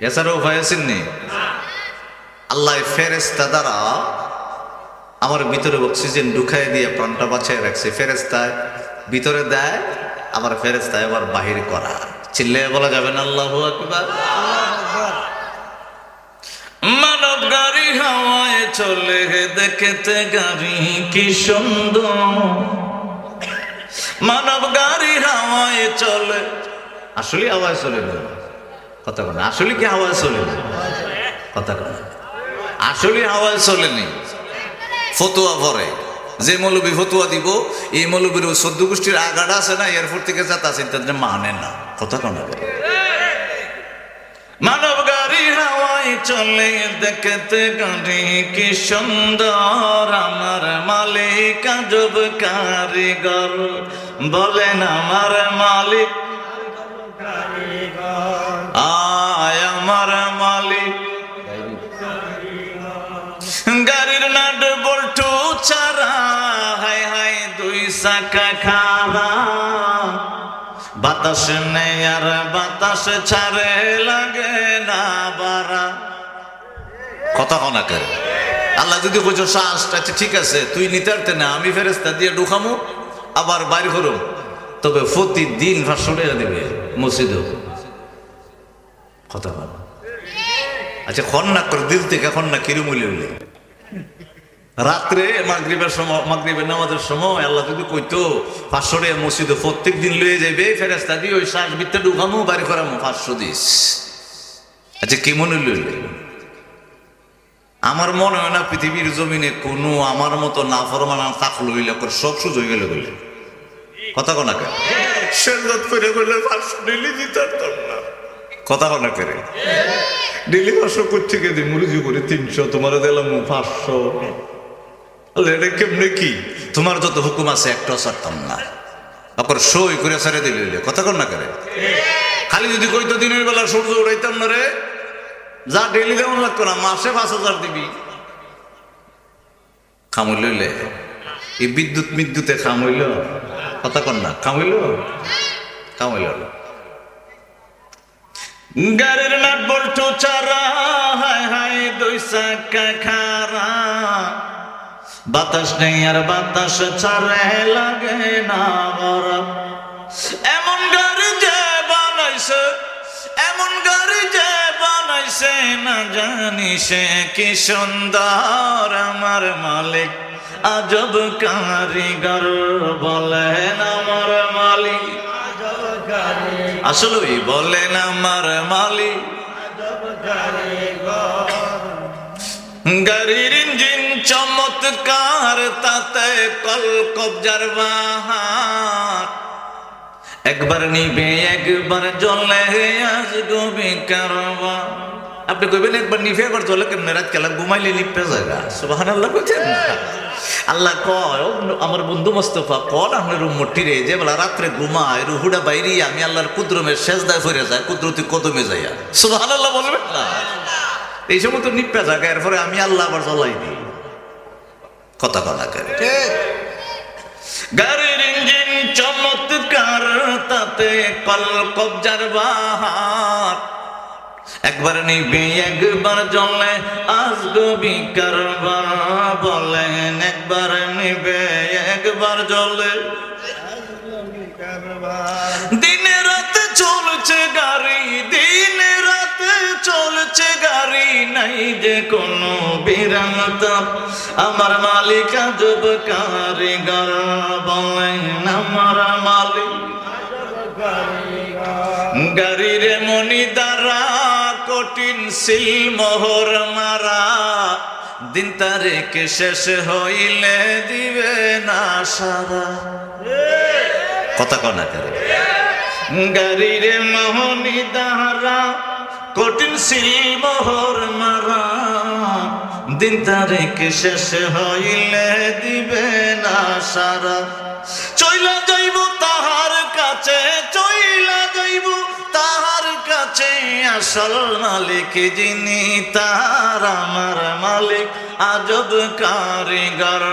এছাড়াও ভয় আছেন নি? আল্লাহ ফেরেস্তা দ্বারা আমার ভিতরে অক্সিজেন ঢুকাই দিয়ে প্রাণটা বাঁচিয়ে রাখছে। ফেরেস্তায় ভিতরে দেয়, আমার ফেরেস্তায় আবার বাহির করা। চিল্লায় বলা যাবে না আল্লাহু আকবার। মানব গাড়ি হাওয়ায় চলে, দেখতে গাড়ি কি সুন্দর, মানব গাড়ি হাওয়ায় চলে। আসলে হাওয়ায় চলে না, কথা বলে। আসলে কি হাওয়ায় চলে না? কথা বলে। আসলে হাওয়ায় চলেনি, ফতুয়া পরে যে মৌলবী ফতুয়া দিব, এই মৌলবীর 14 গোষ্ঠীর আগাড়া আছে না, এয়ারপোর্ট থেকে যাতে আছে তাদের মানে না। কথা কেন? মানব গাড়ি হাওয়ায় চলে, দেখতে গাড়ি কি সুন্দর, আমার মালিক আজব কারিগর, বলেন আমার মালিক আয় আমার মালিক। গাড়ির নাট বল্টু ছাড়া, হায় হায় 2 চাকা খাড়া, বাতাস নেই আর বাতাস ছাড়ে, লাগে না বাড়া। কথা কনা করে আল্লাহ যদি কইছো শ্বাসটা ঠিক আছে তুই নিতে না, আমি ফেরেস্তা দিয়ে ঢুকামো আবার বাইর করো, তবে প্রতিদিন ভাষণে দেবে মসজিদে। কথা বল। আচ্ছা খন্না করে দিল থেকে খন্না কিরুমুলি হইলে রাত্রে মাগরিবের সময়, মাগরিবের নামাজের সময় আল্লাহ যদি কইতো 500 টাকা মসজিদে প্রত্যেক দিন লয়ে যাবে ফেরেস্তা দিয়ে, ওই শ্বাস ভিতরে ঢুকামো বাড়ি করামো 500 দিস। আচ্ছা কি মনে লইলে? আমার মনে হয় না পৃথিবীর জমিনে কোনো আমার মতো না ফরমানা থাকলো হইলে সব সুযোগ হয়ে গেলে বলে। কথা কনা করে সেজদাত করে বলে 500 ডেলি দিতে পারতাম না। কথা কনা করে ডেলি 500 করতে গিয়ে মুরুজি করে 300, তোমার দিলাম 500। এটা কেমনে কি? তোমার যত হুকুম আছে একটা ছাড়তাম না, তারপর সই করে ছেড়ে দিলে। কথা কন না করে খালি যদি কইতো দিনের বেলা সূর্য উড়াইতাম না রে, যা ডেলি দেওয়ান লাগতো না, মাসে 5000 দিবি। খামইলে এই বিদ্যুতে খামইল কথা কন না, খামইল গাড়ির নাট বল্টু চারা, হায় হায় দুই চাকা খারা, বাতাস নেই আর বাতাস ছাড়ে লাগে না বরফ। এমন গাড়ি যে বানাইছে, এমন গাড়ি যে বানাইছে, না জানি সে কি সুন্দর আমার মালিক আজব কারিগর, বলেন আমার মালিক আজব কারিগর, আসলেই বলেন আমার মালিক আজব কারিগর। গাড়ির ইঞ্জিন চমৎকার, তাতে কলকবজার বাহার, একবার নিবে একবার জ্বলে আজগবি কারবার। আপনি কইবেন একবার নিভে একবার জ্বলে কেমনে, রাত কেলা ঘুমাইলে নিপে জায়গা। সুবহানাল্লাহ কইছেন না? আল্লাহ কয় আমার বন্ধু মোস্তফা কল আপনার উম্মতি রে, যে বেলা রাত্রে ঘুমায় রুহুডা বাইরে আমি আল্লাহর কুদরমের সেজদায় ফিরে যায়, কুদরতি কদমে যাইয়া। সুবহানাল্লাহ বলবেন না? এই সময় তো নিপে জায়গা, এরপরে আমি আল্লাহ আবার জ্বলাই দিই। কথা কথা করে গাড়ির ইঞ্জিন চমৎকার, তাতে কলকবজার বাহার, একবার নিবে একবার জ্বলে আজগবি কারবার, বলেন একবার নিবে একবার জ্বলে আজগবি কারবার। দিনে রাতে চলছে গাড়ি, দিনে রাতে চলছে গাড়ি, নাই যে কোনো বিরাম, আমার মালিক আজব কারিগর, বলেন আমার মালিক আজব কারিগর। গাড়ির মনি দ্বারা কঠিন সিল মোহর মারা, দিন তারিখ শেষ হইলে দিবে না সারা। কথা কনা করে গাড়ির মোহনি দ্বারা কঠিন সিল মোহর মারা, দিন তারিখ শেষ হইলে দিবে না সারা। চইলা যাইব তাহার কাছে, চইলা যাইব তাহার কাছে, আসল মালিক যিনি তার আমার মালিক আজব কারিগর,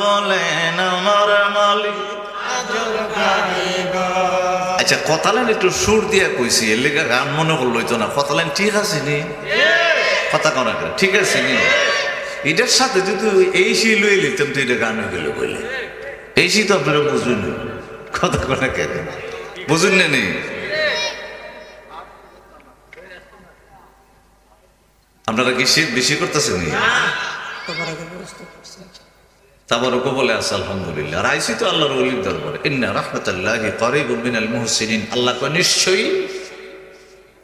বলেন আমার মালিক আজব কারিগর। আচ্ছা কথা লাইন একটু সুর দিয়া কইছি, এর লেগে গান মনে করলো তো না। কথা লাইন ঠিক আছে নি? কথা কনা করে ঠিক আছে নি? এটার সাথে যদি এই সি লইয়ে লিখতাম তো এটা গান হয়ে গেল বলে, এই সি তো আপনারা বুঝুন। কথা কনা কেন বুঝুন না? নেই আপনারা কি শীত বেশি করতেছেন? তাবারক বলে আছে আলহামদুলিল্লাহ। আর আইসি তো আল্লাহর ওলির দরবারে, ইন্না রাহমাতাল্লাহি করিবুম মিনাল মুহসিনিন। আল্লাহ কয় নিশ্চয়ই,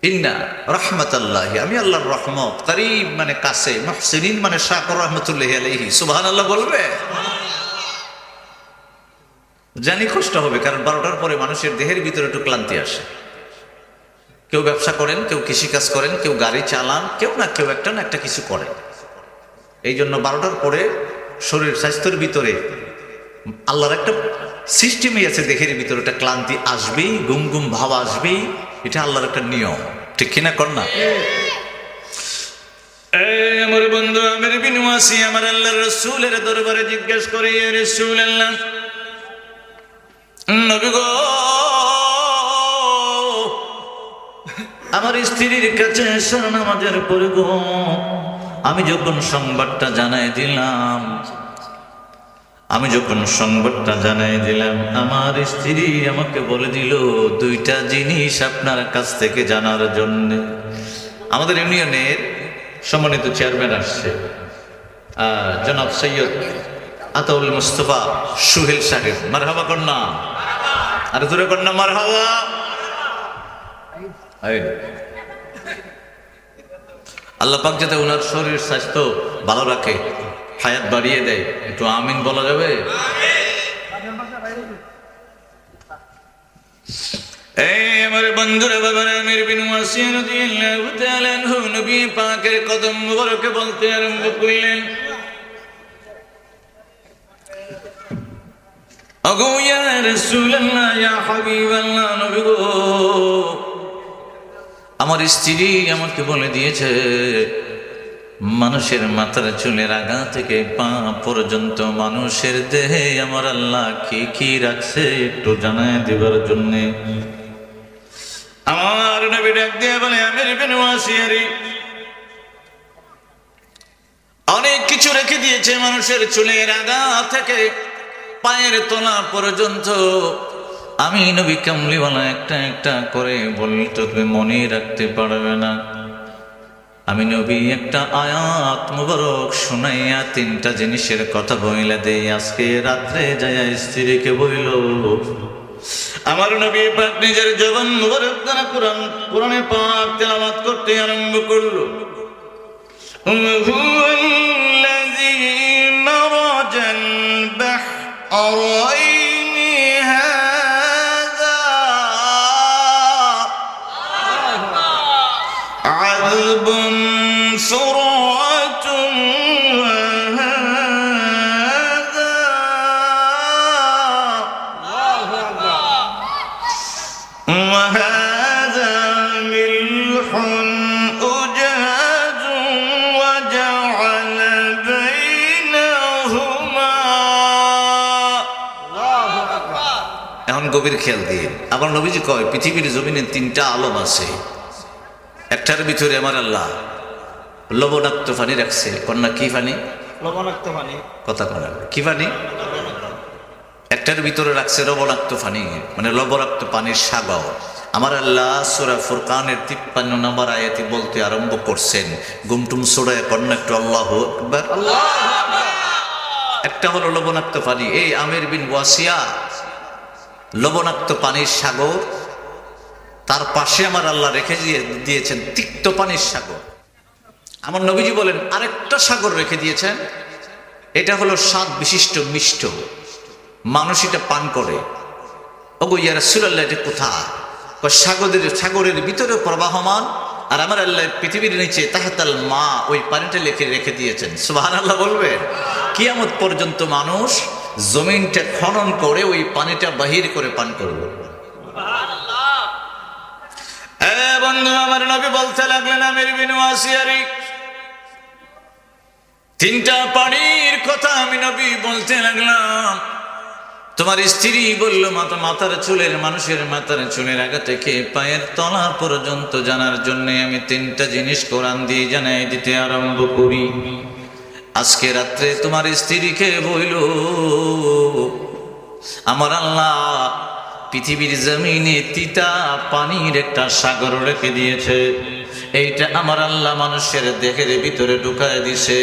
ইন্না রাহমাতাল্লাহি আমি আল্লাহর রহমত, করিব মানে কাছে, মুহসিনিন মানে শাকর রহমাতুল্লাহি আলাইহি। সুবহানাল্লাহ বলবে। জানি কষ্ট হবে, কারণ 12টার পরে মানুষের দেহের ভিতরে একটু ক্লান্তি আসে। কেউ ব্যবসা করেন, কেউ কৃষিকাজ করেন, কেউ গাড়ি চালান, কেউ না কেউ একটা না একটা কিছু করেন। এই জন্য 12টার পরে শরীর স্বাস্থ্যের ভিতরে আল্লাহর একটা সিস্টেমই আছে, দেহের ভিতরে একটা ক্লান্তি আসবেই, গুম গুম ভাব আসবেই, এটা আল্লাহর একটা নিয়ম। ঠিক কিনা কর না? আমার বন্ধু আমির বিন ওয়াসি আমার আল্লাহর রাসূলের দরবারে জিজ্ঞেস করে, ইয়া রাসূলুল্লাহ, নবী গো, আমার স্ত্রীর কাছে এসার নামাজের পরে গো, আমি যখন সংবাদটা জানাই দিলাম, আমার স্ত্রী আমাকে বলে দিল 2টা জিনিস আপনার কাছ থেকে জানার জন্য। আমাদের ইউনিয়নের সম্মানিত চেয়ারম্যান আসছে, জনাব সৈয়দ আতাউল মুস্তফা সুহেল সাহেব। মারহাবা কন্যা, আর জোরে কন্যা মারহাবা। আল্লাহ পাক যাতে ওনার শরীর স্বাস্থ্য ভালো রাখে, হায়াত বাড়িয়ে দেয়, একটু আমিন বলা যাবে? এই আমার বন্ধুরা, বাবার আমির বিন ওয়াসি রাদিয়াল্লাহু তাআলা আনহু নবী পাকের কদম মুবারকে বলতে আরম্ভ করলেন, আগো ইয়া রাসূলুল্লাহ, ইয়া হাবিবাল্লাহ, নবী গো, আমার স্ত্রী আমাকে বলে দিয়েছে মানুষের মাথার চুলের আগা থেকে পা পর্যন্ত মানুষের দেহে আমার আল্লাহ কি কি রাখছে একটু জানায় দেবার জন্যে আমার নবী ডাক দিয়ে বলে, আমির ইবনে ওয়াসিয়ারি অনেক কিছু রেখে দিয়েছে মানুষের চুলের আগা থেকে পায়ের তলা পর্যন্ত। আমি নবী কামলিওয়ালা একটা একটা করে বললে তো তুমি মনে রাখতে পারবে না। আমি নবী একটা আয়াত মুবারক শুনাইয়া তিনটা জিনিসের কথা বইলা দেই। আজকে রাত্রে যাইয়া স্ত্রীকে বইল, আমার নবী পাক নিজের জবান মুবারক দ্বারা কোরআনে পাক তেলাওয়াত করতে আরম্ভ করলো। হুয়াল্লাযী মারাজাল বাহরাইনি হাযা আযবুন ফুরাতুন وهذا ملح أجاج وجعل بينهما এখন গভীর খেয়াল দিয়ে আমার নবীজি কয় পৃথিবীর জমিনে তিনটা আলম আছে, একটার ভিতরে আমার আল্লাহ লবণাক্ত পানি রাখছে। কন্যা কি পানি? লবণাক্ত পানি। কথা কন্যা কি পানি? একটার ভিতরে রাখছে লবণাক্ত পানি, মানে লবণাক্ত পানির সাগর। আমার আল্লাহ সূরা ফুরকানের 53 নম্বর আয়াতে বলতে আরম্ভ করছেন, গুমটুম সূরায় কন্যা একটু আল্লাহু আকবার। একটা হলো লবণাক্ত পানি। এই আমির বিন ওয়াসিয়া লবণাক্ত পানির সাগর, তার পাশে আমার আল্লাহ রেখে দিয়েছেন তিক্ত পানির সাগর। আমার নবীজি বলেন আরেকটা সাগর রেখে দিয়েছেন, এটা হলো স্বাদ বিশিষ্ট মিষ্ট, মানুষ এটা পান করে। ওগো ইয়া রাসূলুল্লাহ, এটা কোথায়? সাগরের ভিতরে প্রবাহমান, আর আমার আল্লাহ পৃথিবীর নিচে তাহাতাল মা, ওই পানিটা রেখে দিয়েছেন। সুবহানাল্লাহ বলবেন। কিয়ামত পর্যন্ত মানুষ জমিনটা খনন করে ওই পানিটা বাহির করে পান করবে। বন্ধু, আমার নবী বলতে লাগলেন, আমির বিন ওয়াসিয়ারি তিনটা পানির কথা আমি নবী বলতে লাগলাম। তোমার স্ত্রী বলল, মাথার চুলের, মানুষের মাথার চুলের আগা থেকে পায়ের তলা পর্যন্ত জানার জন্য আমি তিনটা জিনিস কোরআন দিয়ে জানাই দিতে আরম্ভ করি। আজকে রাত্রে তোমার স্ত্রীকে বইল, আমার আল্লাহ পৃথিবীর জমিনে তিতা পানির একটা সাগর রেখে দিয়েছে। এইটা আমার আল্লাহ মানুষের দেহের ভিতরে ঢুকায় দিছে।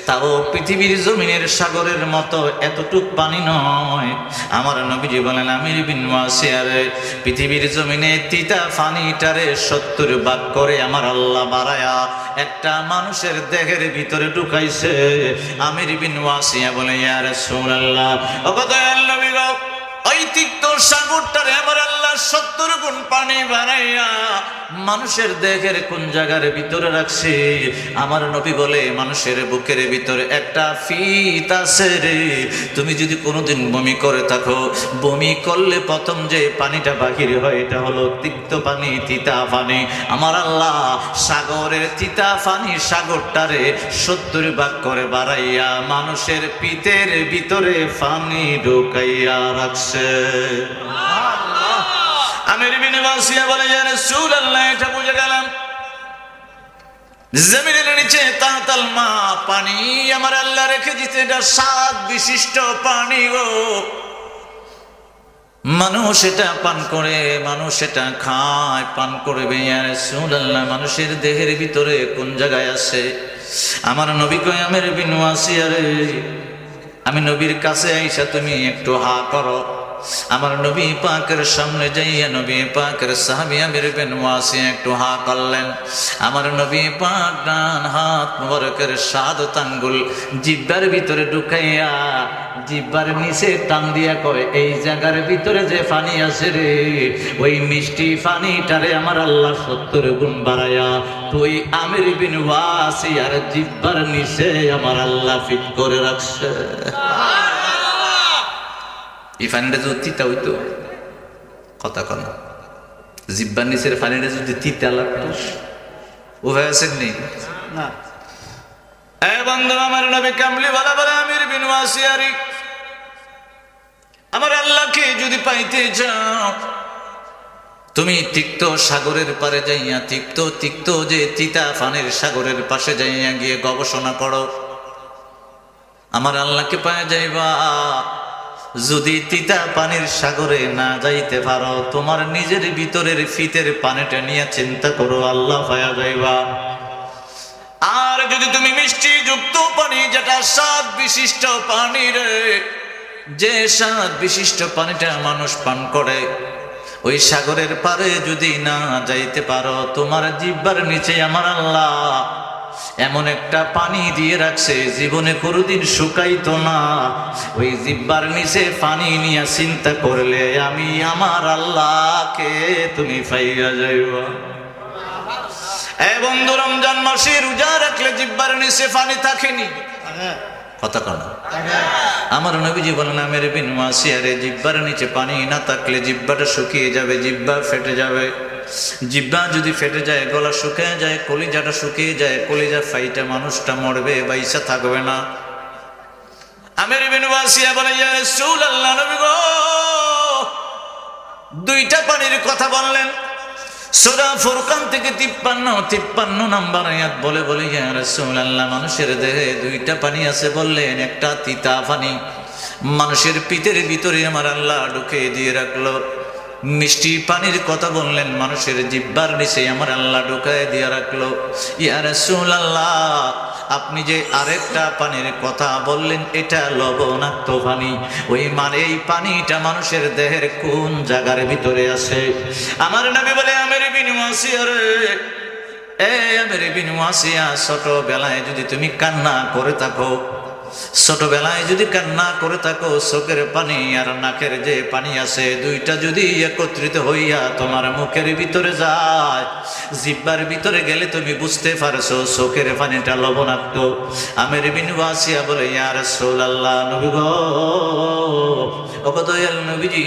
তাও পৃথিবীর জমিনের সাগরের মতো এতটুক পানি নয়। আমার নবীজি বলেন, আমির বিন ওয়াসিয়া, পৃথিবীর জমিনে তিতা পানিটারে 70 ভাগ করে আমার আল্লাহ বাড়ায়া একটা মানুষের দেহের ভিতরে ঢুকাইছে। আমির বিন ওয়াসিয়া বলে, ইয়া রাসূলুল্লাহ, ও দয়াল নবী গো, ওই তিক্ত সাগরটারে আমার আল্লাহ 70 গুণ পানি বানাইয়া মানুষের দেহের কোন জায়গার ভিতরে রাখছে? আমার নবী বলে, মানুষের বুকের ভিতরে একটা ফিত আছে রে। তুমি যদি কোনোদিন বমি করে থাকো, বমি করলে প্রথম যে পানিটা বাহির হয় এটা হলো তিক্ত পানি, তিতা পানি। আমার আল্লাহ সাগরের তিতা পানি সাগরটারে 70 ভাগ করে বাড়াইয়া মানুষের পিতের ভিতরে পানি ঢুকাইয়া রাখছে। আমির বিন ওয়াসিয়া বলে, ইয়া রাসূলুল্লাহ, এটা বুঝে গেলাম, জমিনের নিচে তাহাতাল মা পানি আমার আল্লাহ রেখে দিতে, এটা স্বাদ বিশিষ্ট পানি গো। মানুষ এটা পান করে, মানুষ এটা খায়, পান করবে। ইয়া রাসূলুল্লাহ, মানুষের দেহের ভিতরে কোন জায়গায় আছে? আমার নবী কয়, আমির বিন ওয়াসিয়া রে, আমি নবীর কাছে আইসা তুমি একটু হা করো। আমার নবী পাকের সামনে যাইয়া নবী পাকের সাহাবী আমির বিন ওয়াসিয়া একটু হা করলেন। আমার নবী পাক ডান হাত মুবারকের শাহাদাত আঙ্গুল জিহ্বার ভিতরে ঢুকাইয়া জিহ্বার নিচে টান দিয়া কয়, এই জায়গার ভিতরে যে পানি আছে রে, ওই মিষ্টি পানিটারে আমার আল্লাহ 70 গুণ বাড়ায়া তুই আমির বিন ওয়াসিয়ার জিহ্বার নিচে আমার আল্লাহ ফিট করে রাখছে। এই পানিটা যদি তিতা হইতো, কথা কন, জিহ্বার নিচের পানিটা যদি তিতা লাগতো, ও ভাই আছেন নি? এ বন্ধু আমার নবী কামলি বলা বলে আমির বিন ওয়াসিয়ারি, আমার আল্লাহকে যদি পাইতে চাও তুমি তিক্ত সাগরের পারে যাইয়া তিক্ত যে তিতা পানির সাগরের পাশে যাইয়া গিয়ে গবেষণা করো, আমার আল্লাহকে পাওয়া যাইবা। যদি তিতা পানির সাগরে না যাইতে পারো তোমার নিজের ভিতরের ফিতের পানিটা নিয়ে চিন্তা করো, আল্লাহ পাওয়া যাইবা। আর যদি তুমি মিষ্টি যুক্ত পানি, যেটা স্বাদ বিশিষ্ট পানি রে, যে স্বাদ বিশিষ্ট পানিটা মানুষ পান করে, ওই সাগরের পারে যদি না যাইতে পারো তোমার জিহ্বার নিচে আমার আল্লাহ এমন একটা পানি দিয়ে রাখছে জীবনে কোনোদিন শুকাইতো না। ওই জিহ্বার নিচে পানি নিয়ে চিন্তা করলে আমি আমার আল্লাহকে তুমি পাইয়া যাইবা। এ বন্ধু রমজান মাসে রোজা রাখলে জিহ্বার নিচে পানি থাকেনি, কথা কন। আমার নবীজি বলেন আমির বিন ওয়াসিয়ারে, জিহ্বার নিচে পানি না থাকলে জিহ্বাটা শুকিয়ে যাবে, জিহ্বা ফেটে যাবে। জিহ্বা যদি ফেটে যায় গলা শুকিয়ে যায়, কলিজাটা শুকিয়ে যায়, কলিজা ফাইটা মানুষটা মরবে, বাইসা থাকবে না। আমির বিন ওয়াসিয়া বলে ইয়া রাসূলুল্লাহ, নবী গো দুইটা পানির কথা বললেন। সূরা ফুরকান থেকে 53 নাম্বার আয়াত বলে বলে ইয়া রাসূলুল্লাহ, মানুষের দেহে দুইটা পানি আছে বললেন, একটা তিতা পানি মানুষের পিতের ভিতরে আমার আল্লাহ ঢুকে দিয়ে রাখলো। মিষ্টি পানির কথা বললেন, মানুষের জিহ্বার নিচে আমার আল্লাহ ঢুকায় দিয়ে রাখলো। ইয়া রাসূলুল্লাহ, আপনি যে আরেকটা পানির কথা বললেন এটা লবণাক্ত পানি, ওই মানে এই পানিটা মানুষের দেহের কোন জায়গার ভিতরে আছে? আমার নবী বলে আমির বিন ওয়াসিয়া রে, এ আমির বিন ওয়াসিয়া, ছোটবেলায় যদি তুমি কান্না করে থাকো, ছোটবেলায় যদি কান্না করে থাকো, চোখের পানি আর নাকের যে পানি আছে দুইটা যদি একত্রিত হইয়া তোমার মুখের ভিতরে যায়, জিহ্বার ভিতরে গেলে তুমি বুঝতে পারছো চোখের পানিটা লবণাক্ত। আমির বিন ওয়াসিয়া বলে ইয়া রাসূলুল্লাহ, নবী গো ও দয়াল নবীজি,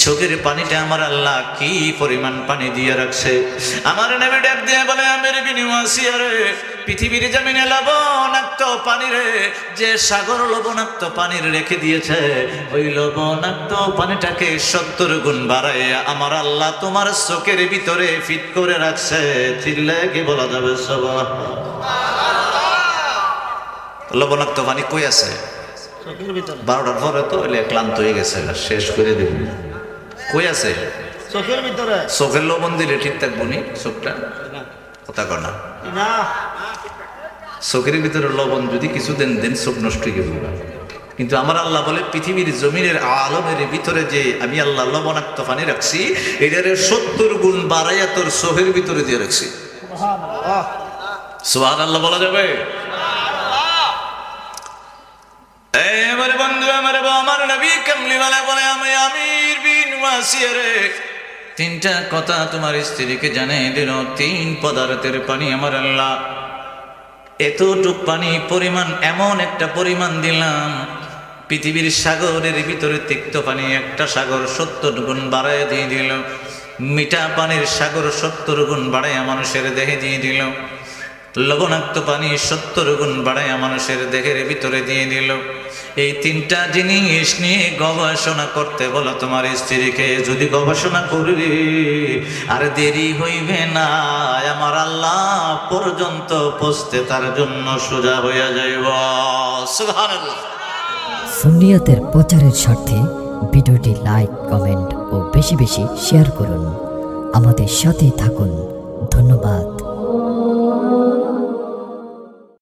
চোখের পানিটা আমার আল্লাহ কি পরিমাণ পানি দিয়ে রাখছে? আমার নবী ডাক দিয়ে বলে আমির বিন ওয়াসিয়া রে, পৃথিবীর জমিনে লবণাক্ত পানি রে, যে সাগর লবণাক্ত পানির রেখে দিয়েছে, ওই লবণাক্ত পানিটাকে 70 গুণ বাড়াইয়া আমার আল্লাহ তোমার চোখের ভিতরে ফিট করে রাখছে। চিল্লায় কি বলা যাবে? লবণাক্ত পানি কই আছে? 12টার পরে তো ক্লান্ত হয়ে গেছে, শেষ করে দেব। কই আছে? চোখের ভিতরে। চোখের লবণ দিলে ঠিক থাকবো নি চোখটা? কথা কর না। চোখের ভিতরে লবণ যদি কিছু দেন দেন চোখ নষ্ট হয়ে যাবে। কিন্তু আমার আল্লাহ বলে পৃথিবীর জমিনের আলমের ভিতরে যে আমি আল্লাহ লবণাক্ত পানি রাখছি, এটারে 70 গুণ বাড়াইয়া তোর চোখের ভিতরে দিয়ে রাখছি। সুবহানাল্লাহ বলা যাবে? আমার বন্ধু আমার নবী কামলিওয়ালা বলে আমি আমির বিন ওয়াসিয়া রে, তিনটা কথা তোমার স্ত্রীকে জানিয়ে দিল। 3 পদার্থের পানি আমার আল্লাহ এতটুক পানি পরিমাণ, এমন একটা পরিমাণ দিলাম, পৃথিবীর সাগরের ভিতরে তিক্ত পানি একটা সাগর 70 গুণ বাড়ায় দিয়ে দিল, মিঠা পানির সাগর 70 গুণ বাড়াইয়া মানুষের দেহে দিয়ে দিল, লবণাক্ত পানি 70 গুণ বাড়াইয়া মানুষের দেহের ভিতরে দিয়ে দিল। এই 3টা জিনিস নিয়ে গবেষণা করতে বলো তোমার স্ত্রীকে। যদি গবেষণা করবি আর দেরি হইবে না, আমার আল্লাহ পর্যন্ত পৌঁছতে তার জন্য সোজা হইয়া যাইব। সুবহানাল্লাহ। সুন্নিয়তের প্রচারের স্বার্থে ভিডিওটি লাইক, কমেন্ট ও বেশি বেশি শেয়ার করুন। আমাদের সাথে থাকুন। ধন্যবাদ।